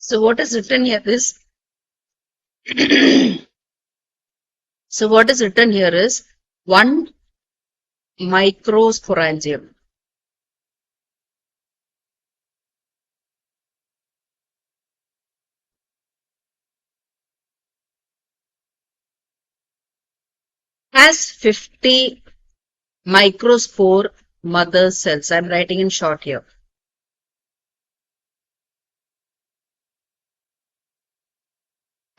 So what is written here is so what is written here is 1 microsporangium. Has 50 microspore mother cells. I'm writing in short here.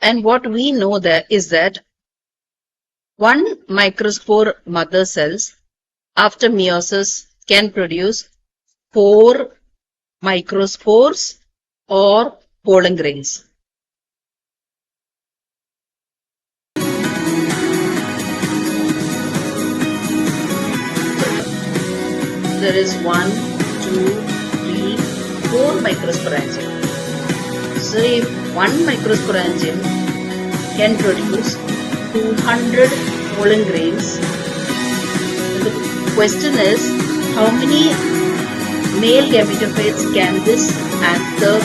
And what we know that is that 1 microspore mother cells after meiosis can produce 4 microspores or pollen grains. There is 1, 2, 3, 4 microsporangium. So if 1 microsporangium can produce 200 pollen grains, the question is how many male gametophytes can this anther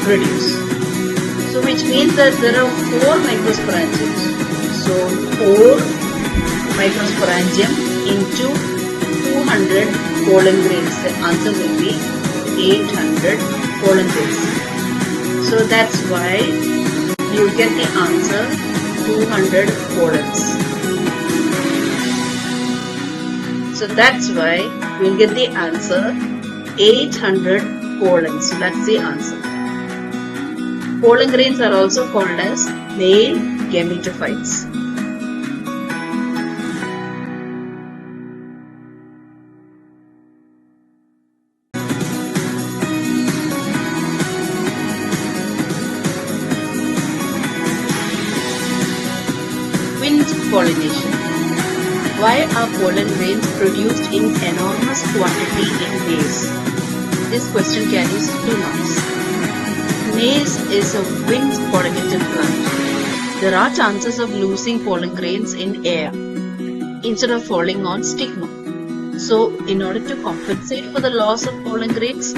produce? So which means that there are 4 microsporangiums. So 4 microsporangium into 200 pollen grains. The answer will be 800 pollen grains. So that's why you get the answer 200 pollens. So that's why we'll get the answer 800 pollens. So that's the answer. Pollen grains are also called as male gametophytes. Wind pollination. Why are pollen grains produced in enormous quantity in maize? This question carries 2 marks. Maize is a wind pollinated plant. There are chances of losing pollen grains in air instead of falling on stigma. So, in order to compensate for the loss of pollen grains,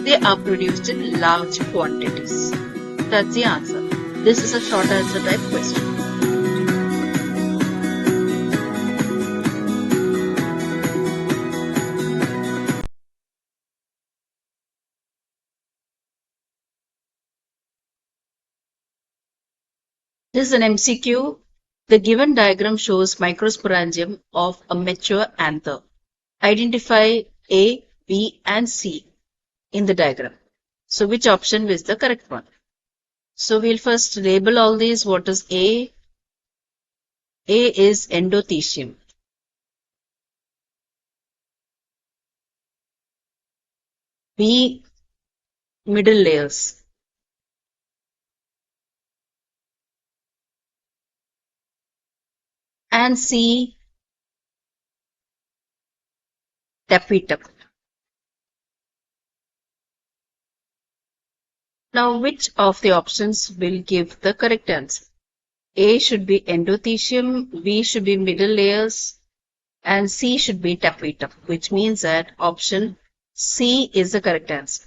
they are produced in large quantities. That's the answer. This is a short answer type question. This is an MCQ. The given diagram shows microsporangium of a mature anther. Identify A, B and C in the diagram. So which option is the correct one? So we'll first label all these. What is A? A is endothecium. B, middle layers. And C, tapetum. Now, which of the options will give the correct answer? A should be endothecium, B should be middle layers, and C should be tapetum, which means that option C is the correct answer.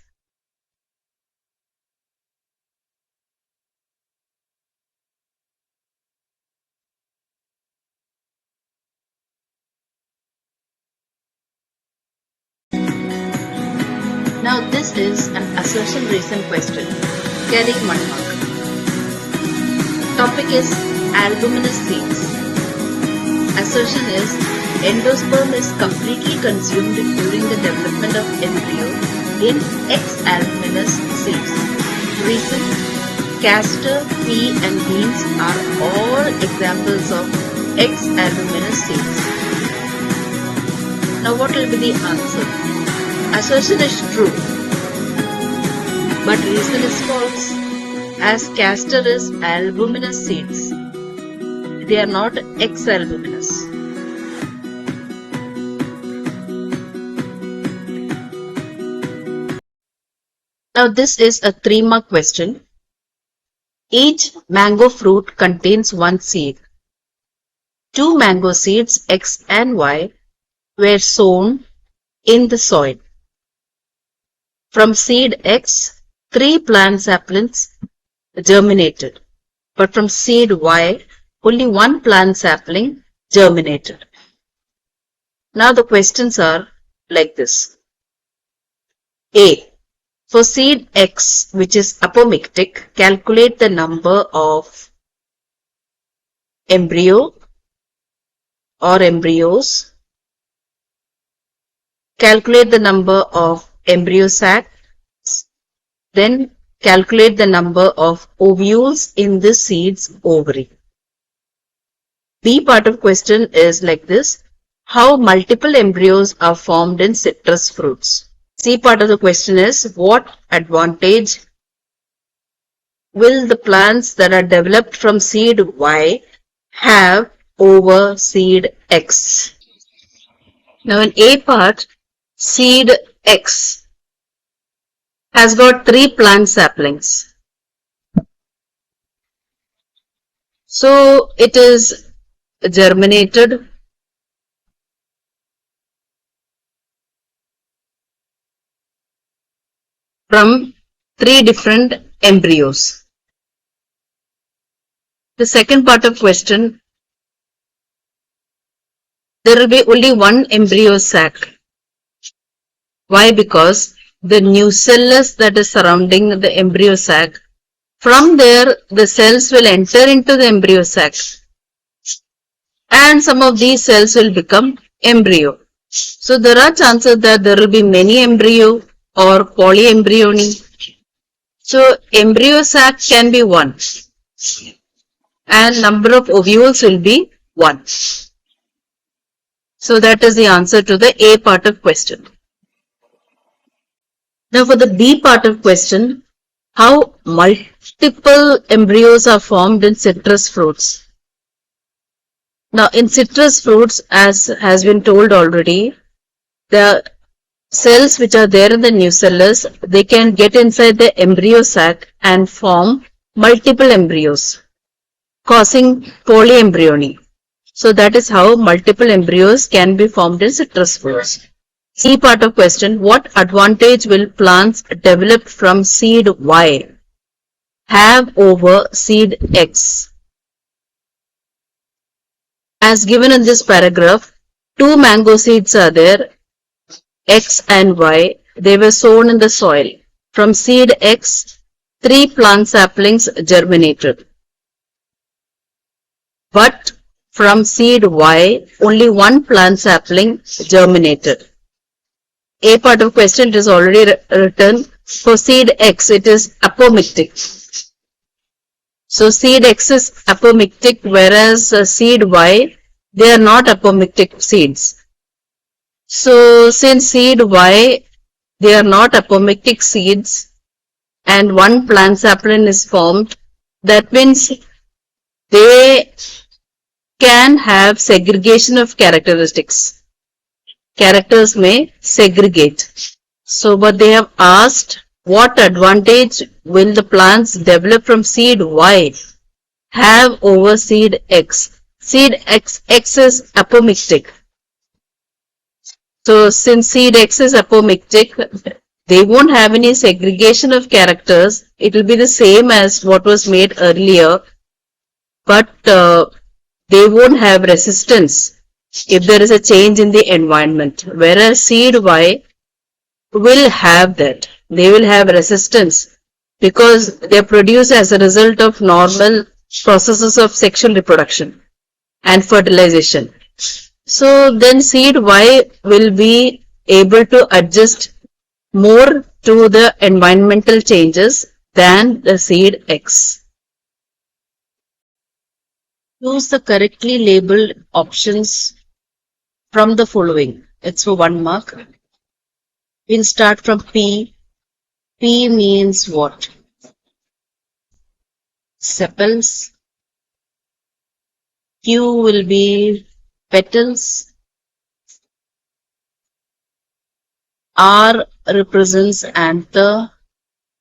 Now this is an assertion reason question carrying 1 mark. Topic is albuminous seeds. Assertion is endosperm is completely consumed during the development of embryo in X-albuminous seeds. Reason: castor, pea and beans are all examples of X-albuminous seeds. Now what will be the answer? Assertion is true, but reason is false, as castor is albuminous seeds. They are not X-albuminous. Now this is a 3-mark question. Each mango fruit contains 1 seed. 2 mango seeds X and Y were sown in the soil. From seed X, 3 plant saplings germinated, but from seed Y, only 1 plant sapling germinated. Now the questions are like this. A. For seed X, which is apomictic, calculate the number of embryo or embryos. Calculate the number of embryo sacs. Then calculate the number of ovules in the seed's ovary. B part of question is like this. How multiple embryos are formed in citrus fruits? C part of the question is, what advantage will the plants that are developed from seed Y have over seed X? Now in A part, seed X has got 3 plant saplings. So it is germinated from 3 different embryos. The second part of question, there will be only 1 embryo sac. Why? Because the nucellus that is surrounding the embryo sac, from there the cells will enter into the embryo sac and some of these cells will become embryo. So there are chances that there will be many embryo or polyembryony. So embryo sac can be 1 and number of ovules will be 1. So that is the answer to the A part of question. Now for the B part of question, how multiple embryos are formed in citrus fruits? Now in citrus fruits, as has been told already, the cells which are there in the nucellus, they can get inside the embryo sac and form multiple embryos, causing polyembryony. So that is how multiple embryos can be formed in citrus fruits. C part of question, what advantage will plants developed from seed Y have over seed X? As given in this paragraph, 2 mango seeds are there, X and Y. They were sown in the soil. From seed X, 3 plant saplings germinated. But from seed Y, only 1 plant sapling germinated. A part of question, it is already written. For seed X, it is apomictic. So seed X is apomictic, whereas seed Y, they are not apomictic seeds. So since seed Y, they are not apomictic seeds and 1 plant sapling is formed, that means they can have segregation of characteristics. Characters may segregate. So, but they have asked, what advantage will the plants develop from seed Y have over seed X? Seed X is apomictic. So, since seed X is apomictic, they won't have any segregation of characters. It will be the same as what was made earlier, but they won't have resistance if there is a change in the environment, whereas seed Y will have that. They will have resistance because they are produced as a result of normal processes of sexual reproduction and fertilization. So then seed Y will be able to adjust more to the environmental changes than the seed X. Choose the correctly labeled options from the following. It's for 1 mark. We'll start from P. P means what? Sepals. Q will be petals. R represents anther.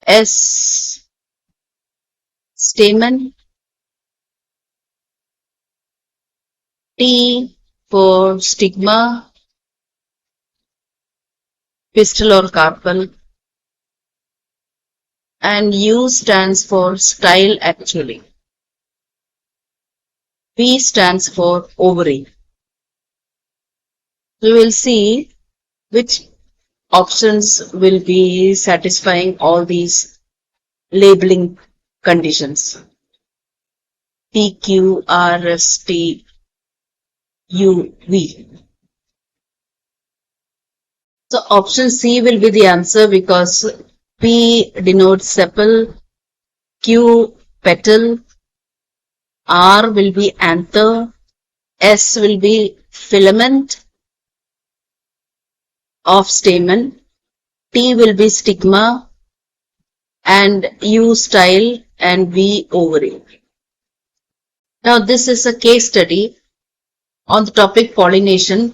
S stamen. T for stigma, pistil or carpel. and U stands for style actually. V stands for ovary. We will see which options will be satisfying all these labeling conditions. P, Q, R, S, T, U, V. So option C will be the answer because P denotes sepal, Q petal, R will be anther, S will be filament of stamen, T will be stigma, and U style, and V ovary. Now this is a case study on the topic pollination.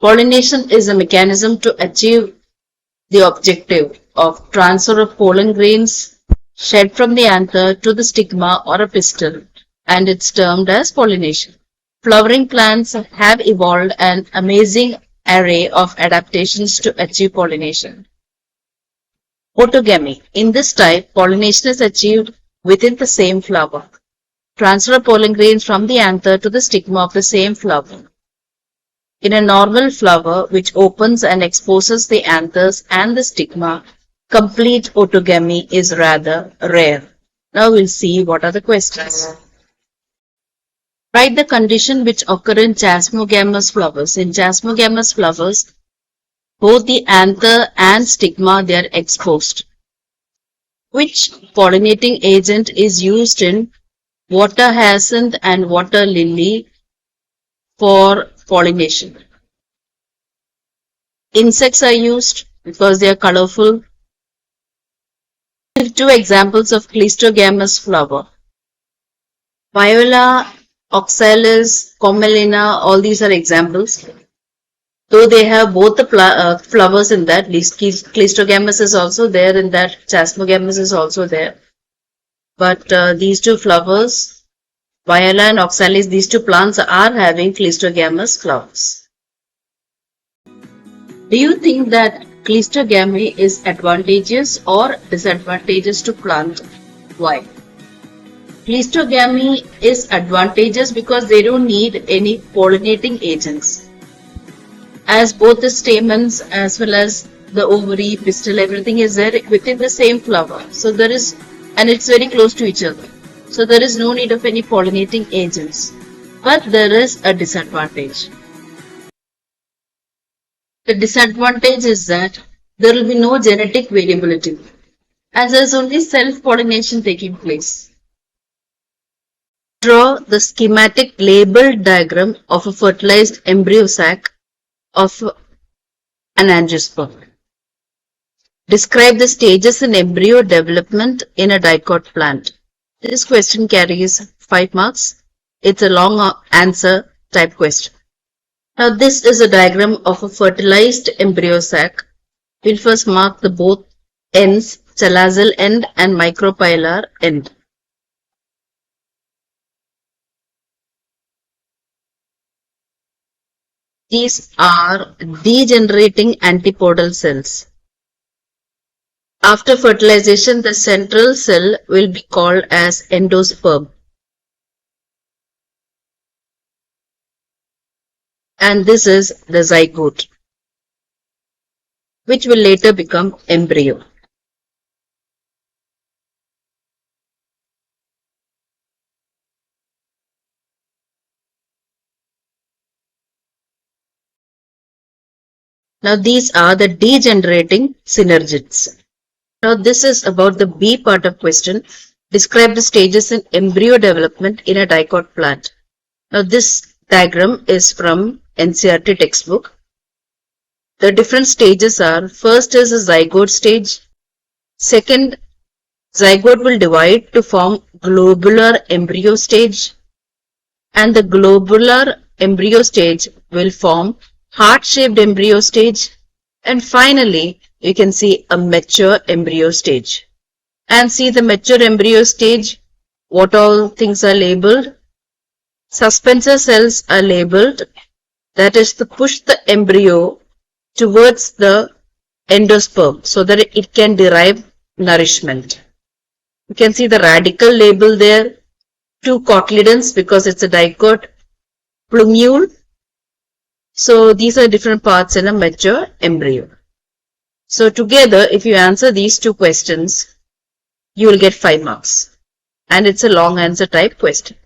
Pollination is a mechanism to achieve the objective of transfer of pollen grains shed from the anther to the stigma or a pistil, and it's termed as pollination. Flowering plants have evolved an amazing array of adaptations to achieve pollination. Autogamy. In this type, pollination is achieved within the same flower. Transfer of pollen grains from the anther to the stigma of the same flower. In a normal flower which opens and exposes the anthers and the stigma, complete autogamy is rather rare. Now we'll see what are the questions. Write the condition which occur in jasmogamous flowers. In jasmogamous flowers, both the anther and stigma, they are exposed. Which pollinating agent is used in water hyacinth and water lily for pollination? Insects are used because they are colorful. Give two examples of cleistogamous flower. Viola, oxalis, commelina, all these are examples. Though they have both the flowers in that, cleistogamous is also there in that, jasmogamous is also there. But these two flowers, Viola and oxalis, these two plants are having cleistogamous flowers. Do you think that cleistogamy is advantageous or disadvantageous to plant? Why? Cleistogamy is advantageous because they don't need any pollinating agents. As both the stamens as well as the ovary, pistil, everything is there within the same flower. So there is, and it's very close to each other. So there is no need of any pollinating agents. But there is a disadvantage. The disadvantage is that there will be no genetic variability, as there is only self-pollination taking place. Draw the schematic labeled diagram of a fertilized embryo sac of an angiosperm. Describe the stages in embryo development in a dicot plant. This question carries 5 marks. It's a long answer type question. Now this is a diagram of a fertilized embryo sac. We'll first mark the both ends, chalazal end and micropylar end. These are degenerating antipodal cells. After fertilization, the central cell will be called as endosperm. And this is the zygote, which will later become embryo. Now these are the degenerating synergids. Now this is about the B part of question. Describe the stages in embryo development in a dicot plant. Now this diagram is from NCERT textbook. The different stages are, first is a zygote stage. Second, zygote will divide to form globular embryo stage. And the globular embryo stage will form heart-shaped embryo stage. And finally, you can see a mature embryo stage. And see the mature embryo stage, what all things are labeled. Suspensor cells are labeled, that is to push the embryo towards the endosperm so that it can derive nourishment. You can see the radical label there, 2 cotyledons because it's a dicot, plumule. So these are different parts in a mature embryo. So together, if you answer these 2 questions, you will get 5 marks. And it's a long answer type question.